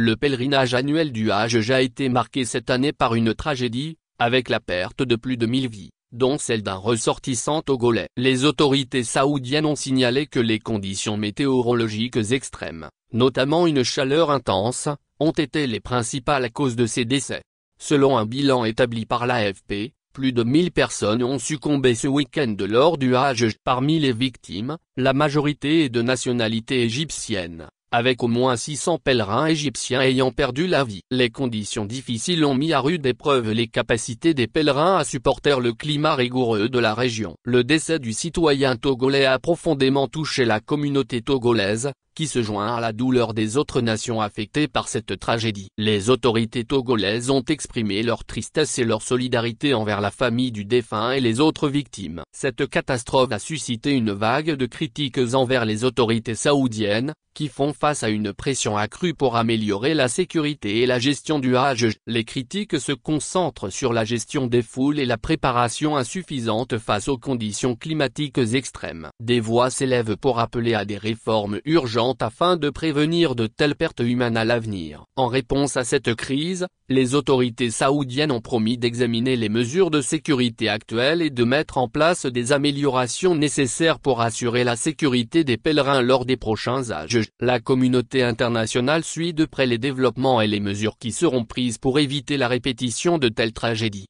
Le pèlerinage annuel du Hajj a été marqué cette année par une tragédie, avec la perte de plus de 1000 vies, dont celle d'un ressortissant togolais. Les autorités saoudiennes ont signalé que les conditions météorologiques extrêmes, notamment une chaleur intense, ont été les principales causes de ces décès. Selon un bilan établi par l'AFP, plus de 1000 personnes ont succombé ce week-end lors du Hajj. Parmi les victimes, la majorité est de nationalité égyptienne, avec au moins 600 pèlerins égyptiens ayant perdu la vie. Les conditions difficiles ont mis à rude épreuve les capacités des pèlerins à supporter le climat rigoureux de la région. Le décès du citoyen togolais a profondément touché la communauté togolaise, qui se joint à la douleur des autres nations affectées par cette tragédie. Les autorités togolaises ont exprimé leur tristesse et leur solidarité envers la famille du défunt et les autres victimes. Cette catastrophe a suscité une vague de critiques envers les autorités saoudiennes, qui font face à une pression accrue pour améliorer la sécurité et la gestion du Hajj. Les critiques se concentrent sur la gestion des foules et la préparation insuffisante face aux conditions climatiques extrêmes. Des voix s'élèvent pour appeler à des réformes urgentes afin de prévenir de telles pertes humaines à l'avenir. En réponse à cette crise, les autorités saoudiennes ont promis d'examiner les mesures de sécurité actuelles et de mettre en place des améliorations nécessaires pour assurer la sécurité des pèlerins lors des prochains Hajj. La communauté internationale suit de près les développements et les mesures qui seront prises pour éviter la répétition de telles tragédies.